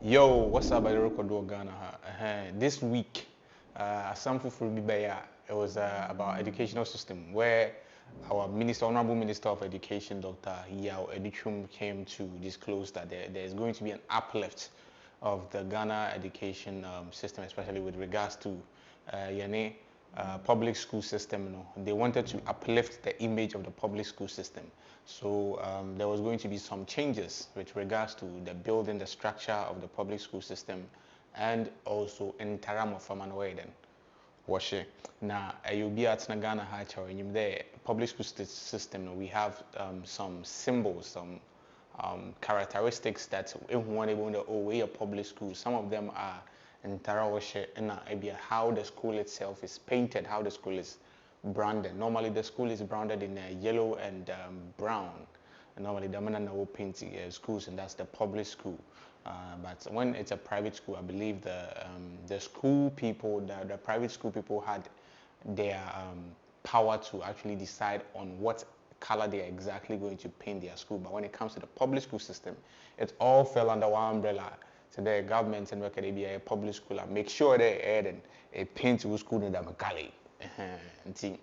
Yo, what's up, Kodo Ghana? This week, some for it was about educational system where our minister, Honorable Minister of Education, Dr. Yao Edichum, came to disclose that there's going to be an uplift of the Ghana education system, especially with regards to public school system. They wanted to uplift the image of the public school system. So there was going to be some changes with regards to the building, the structure of the public school system, and also in Taramo Famanoeden. Washe. Now, you'll be at Ghana Hacha, in the public school system, we have some symbols, some characteristics that everyone able to way a public school. Some of them are in Tarawashe and how the school itself is painted, how the school is branded. Normally the school is branded in yellow and brown. And normally the man will paint schools, and that's the public school. But when it's a private school, I believe the school people, the private school people had their power to actually decide on what color they are exactly going to paint their school. But when it comes to the public school system, it all fell under one umbrella. So the government and work at a public school and make sure they add and a paint to school in the Makali. And see,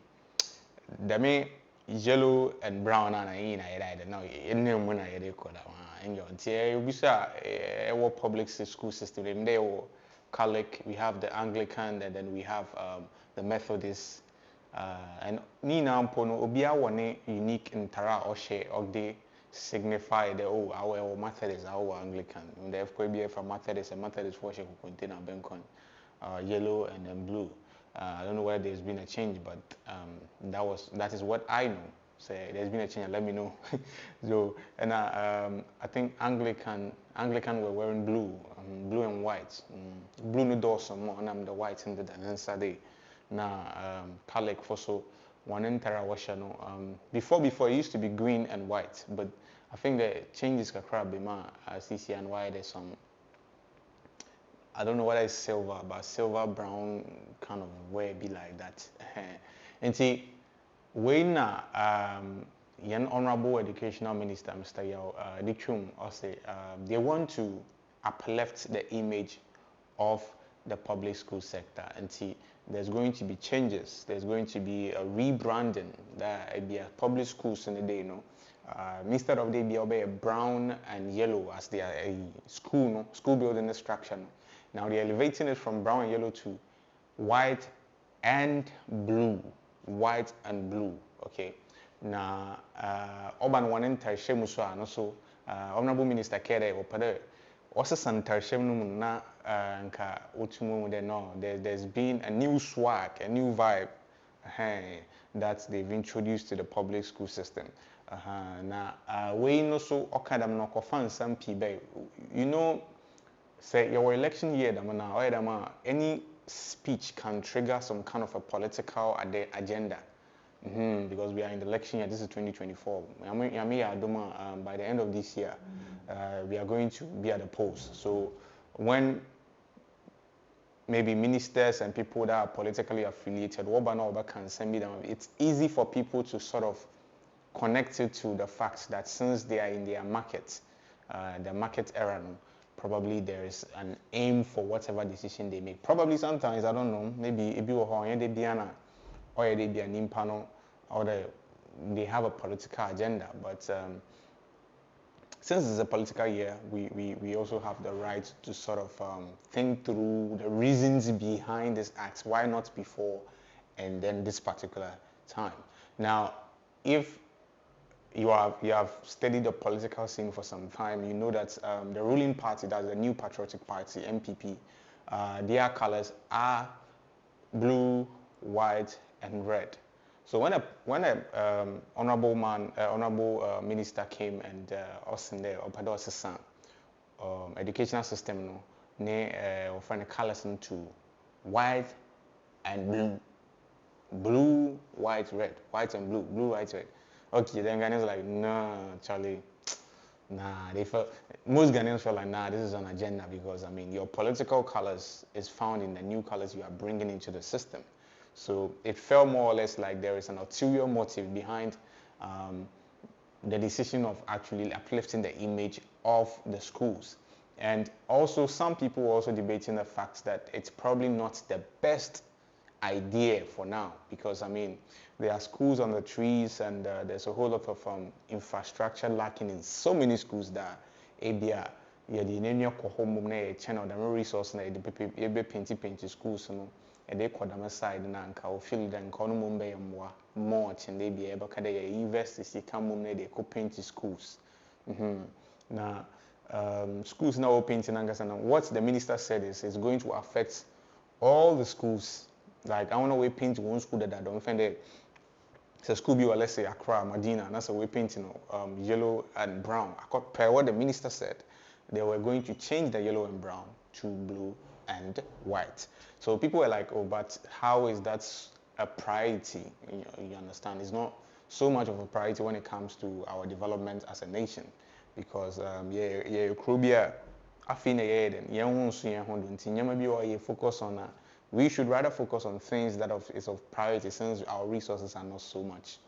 the main yellow and brown and I now in them when I call that one. And we saw our public school system. In there, Catholic, we have the Anglican, and then we have the Methodist. And Nina Pono Obia one unique in Tara or She or they signify the our Methodist, our Anglican. And the FKB for Methodist and Methodist worship contain a bencon, yellow and then blue. I don't know whether there's been a change, but that is what I know. So there's been a change. Let me know. So and I think Anglican were wearing blue, blue and white. Blue no doors more, and I'm the white in the Saturday. Now Catholic for so one entire washer no. Before it used to be green and white, but I think the changes kakra bema CC and why there's some. I don't know whether it's silver, but silver brown kind of way be like that. And see, when Yan Honorable Educational Minister, Mr. Yao Dichum, say they want to uplift the image of the public school sector. And see, there's going to be changes. There's going to be a rebranding. There be a public schools in the day, instead of they be a brown and yellow as they are a school, school building structure. Now they're elevating it from brown and yellow to white and blue. White and blue. Okay. Now, Oban one in Tarshemuswa, and also Honorable Minister Kere or Pade. Also, San Tarshem na nka utumu de no. There's been a new swag, a new vibe that they've introduced to the public school system. Now, we know so okadam no kofan some people. You know, say your election year, any speech can trigger some kind of a political agenda. Because we are in the election year, this is 2024. By the end of this year, we are going to be at the polls. So when maybe ministers and people that are politically affiliated, can send me them, it's easy for people to sort of connect it to the fact that since they are in their market, the market era, probably there is an aim for whatever decision they make. Probably sometimes, I don't know, maybe if you are they be an impano or they have a political agenda. But since it's a political year, we also have the right to sort of think through the reasons behind this act. Why not before and then this particular time? Now, if you have studied the political scene for some time, you know that the ruling party, that's the New Patriotic Party, NPP, their colors are blue, white, and red. So when a honorable minister came and us in there, educational system, we find the colors into white and blue, white, red, white and blue, white, red. Okay, then Ghanaians like, nah, Charlie, nah. Most Ghanaians felt like, nah, this is an agenda because, I mean, your political colors is found in the new colors you are bringing into the system. So it felt more or less like there is an ulterior motive behind the decision of actually uplifting the image of the schools. And also, some people are also debating the fact that it's probably not the best idea for now, because I mean, there are schools on the trees, and there's a whole lot of infrastructure lacking in so many schools that ABR, yeah, the name home na channel the resource na the painty schools no, and they call them aside na nka o feel then kono mumbe more and they be able to invest see come na they co paint schools. Now schools now painting and what the minister said is it's going to affect all the schools. Like I want to paint one school that I don't find it. It's a school be or let's say Accra, Medina, and that's a way painting yellow and brown. Per what the minister said, they were going to change the yellow and brown to blue and white. So people were like, oh, but how is that a priority? You understand? It's not so much of a priority when it comes to our development as a nation, because Krobia, I think focus on we should rather focus on things that is of priority, since our resources are not so much.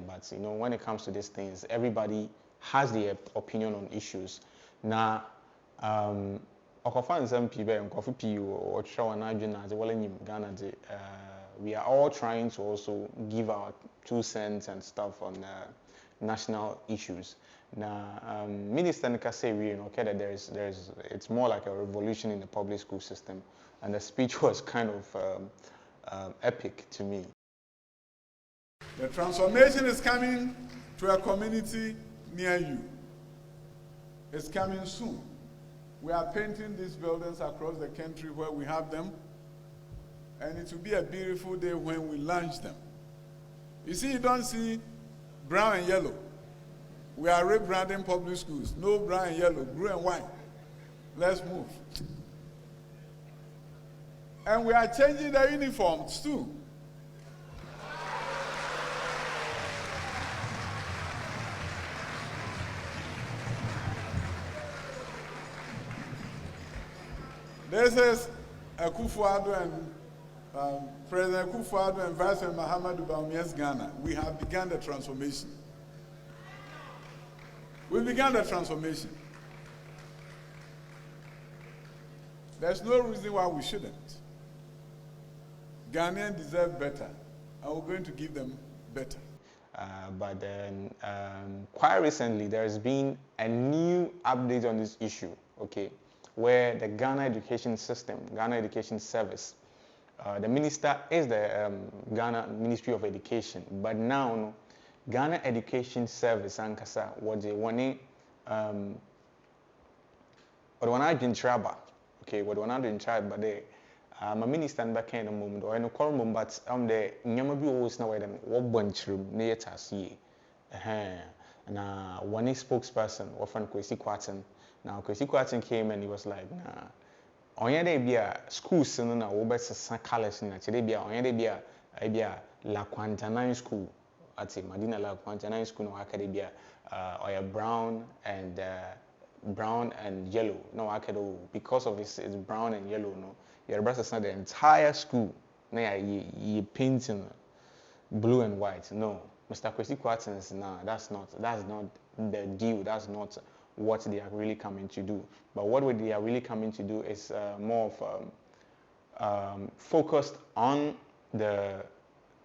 But you know, when it comes to these things, everybody has their opinion on issues. Now, we are all trying to also give our 2 cents and stuff on national issues. Now, Minister Nika say okay, that it's more like a revolution in the public school system, and the speech was kind of epic to me. The transformation is coming to a community near you. It's coming soon. We are painting these buildings across the country where we have them, and it will be a beautiful day when we launch them. You see, you don't see brown and yellow. We are rebranding public schools. No brown and yellow, blue and white. Let's move. And we are changing the uniforms too. This is Kofituber and President Kofituber and Vice President Mahamadou Bawumia's Ghana. We have begun the transformation. We began the transformation. There's no reason why we shouldn't. Ghanaians deserve better, and we're going to give them better. But then, quite recently, there's been a new update on this issue, okay, where the Ghana Education System, Ghana Education Service, the minister is the Ghana Ministry of Education, but now, Ghana Education Service ankasa what they want in traba, okay, what one in traba, but they my minister back in a moment or in a core moment, but the nyama bi always know them what bunch room near tasi na one spokesperson often Kwesi Kwarteng. Now Kwesi Kwarteng came and he was like, nah, on day be a school son na obes colors na today be on day be a La Quantanine school at Medina La Quantanine school no academia or a brown and yellow no acado because of it's brown and yellow no your brother's not the entire school na you painting blue and white. No, Mr. Kwesi Kwarteng is that's not the deal. That's not what they are really coming to do. But what they are really coming to do is more of focused on the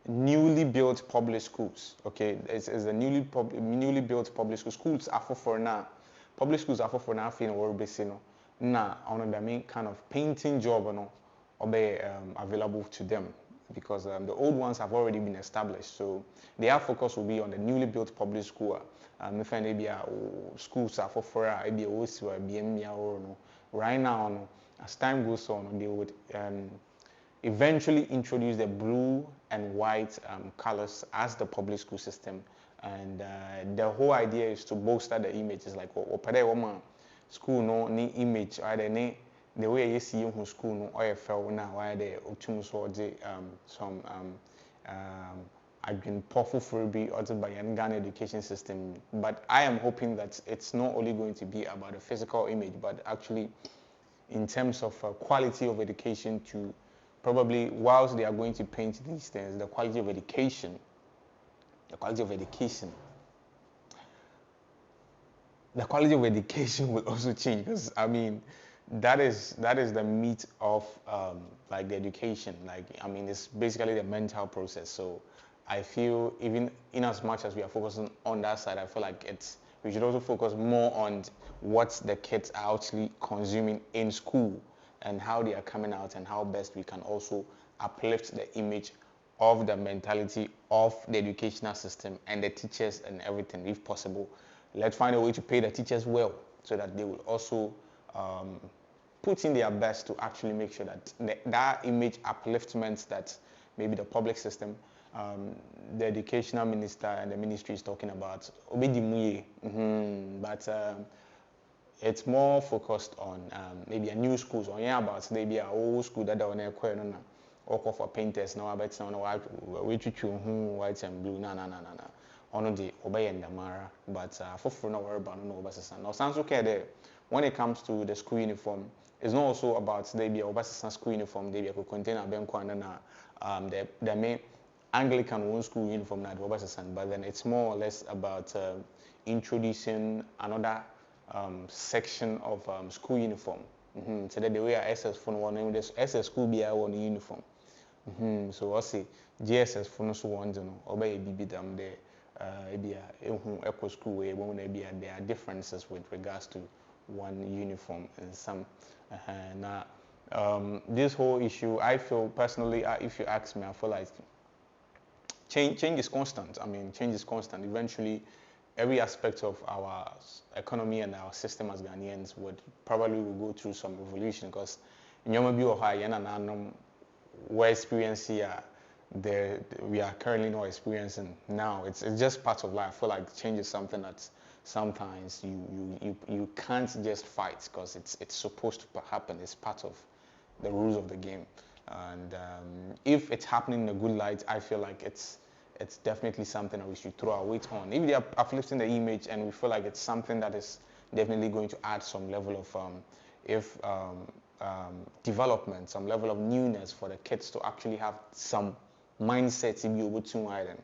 newly built public schools. Okay, it's the newly built public schools. Schools are for now. Public schools are for now. Feeling or basino. Now, on the main kind of painting job, no, or be available to them, because the old ones have already been established. So their focus will be on the newly built public school. If any schools are for right now, as time goes on, they would eventually introduce the blue and white colors as the public school system. And the whole idea is to bolster the image. It's like, school no ni image either ni the way you see you school no or fell now why they optimus or some I've been powerful for be also by Ghana education system. But I am hoping that it's not only going to be about the physical image, but actually in terms of quality of education, to probably whilst they are going to paint these things, the quality of education the quality of education will also change, because I mean that is the meat of like the education. Like, I mean, it's basically the mental process. So I feel, even in as much as we are focusing on that side, I feel like we should also focus more on what the kids are actually consuming in school and how they are coming out, and how best we can also uplift the image of the mentality of the educational system and the teachers and everything, if possible. Let's find a way to pay the teachers well, so that they will also put in their best to actually make sure that that image upliftment that maybe the public system, the educational minister and the ministry is talking about. But it's more focused on maybe a new schools, or yeah, about maybe a old school that are on or call for painters now, but now white and blue, on the obey and the mara, but for no worry about no overseas. Now sounds okay there. When it comes to the school uniform, it's not also about maybe a overseas school uniform, maybe a contain a benko and the main Anglican one school uniform not overseas, but then it's more or less about introducing another section of school uniform. So that the way I SS phone one, this SS school be our uniform. So I say GSS phone so one, obey BB them there. Eco school way, there are differences with regards to one uniform and some. Now, this whole issue, I feel personally, if you ask me, I feel like change is constant. I mean, change is constant. Eventually, every aspect of our economy and our system as Ghanaians would probably will go through some revolution, because we're experiencing here we are currently not experiencing now. It's just part of life. I feel like change is something that sometimes you can't just fight, because it's supposed to happen. It's part of the rules of the game. And if it's happening in a good light, I feel like it's definitely something that we should throw our weight on. If they are uplifting the image and we feel like it's something that is definitely going to add some level of development, some level of newness for the kids to actually have some mindset to be able to widen.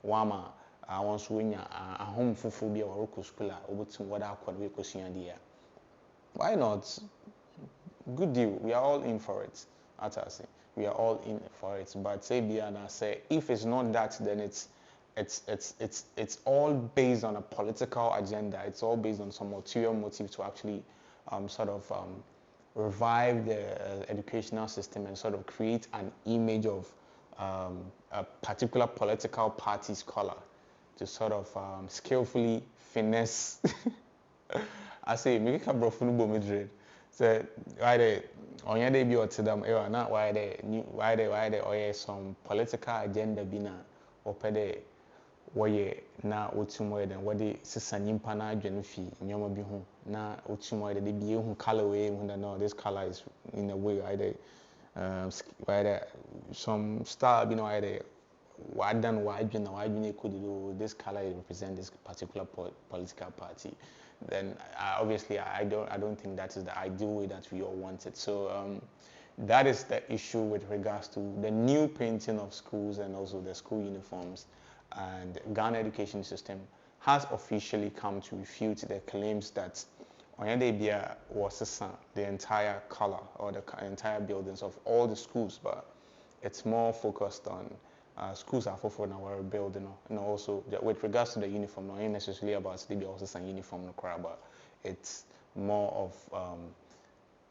Wama, I want to win a home for phobia or local school, over to what I could be idea. Why not? Good deal. We are all in for it. We are all in for it. But say Biana say, if it's not that, then it's all based on a political agenda. It's all based on some ulterior motive to actually revive the educational system and sort of create an image of a particular political party's color to sort of skillfully finesse. I say, make a brofunubo Madrid. So why they on your debut to them era not why they or some political agenda bina or pede why na otumo then what they sisanimpa na adwene fi nyoma bi ho na otumo de be hu colorway hu no this color is in a way why some style you know why done why adwene could do this color represent this particular political party. Then obviously I don't think that is the ideal way that we all want it. So that is the issue with regards to the new painting of schools and also the school uniforms. And Ghana education system has officially come to refute the claims that Onyedebia was the entire color or the entire buildings of all the schools, but it's more focused on schools are for our building, and also with regards to the uniform, not necessarily about the also some uniform, but it's more of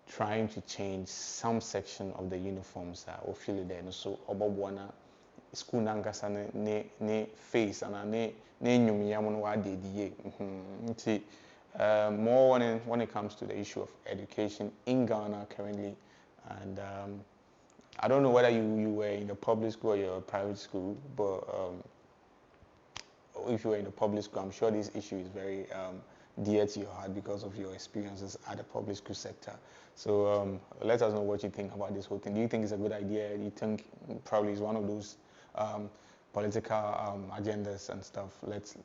trying to change some section of the uniforms that will feel there. So Obobwana school nankasa ne face and ne nyumi yamono wa dediye. More when it comes to the issue of education in Ghana currently, and I don't know whether you were in a public school or you're a private school, but if you were in a public school, I'm sure this issue is very dear to your heart because of your experiences at the public school sector. So let us know what you think about this whole thing. Do you think it's a good idea? Do you think probably it's one of those political agendas and stuff? Let's.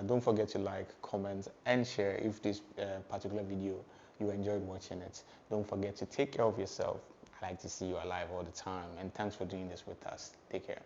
Don't forget to like, comment, and share if this particular video you enjoyed watching it. Don't forget to take care of yourself. I like to see you alive all the time. And thanks for doing this with us. Take care.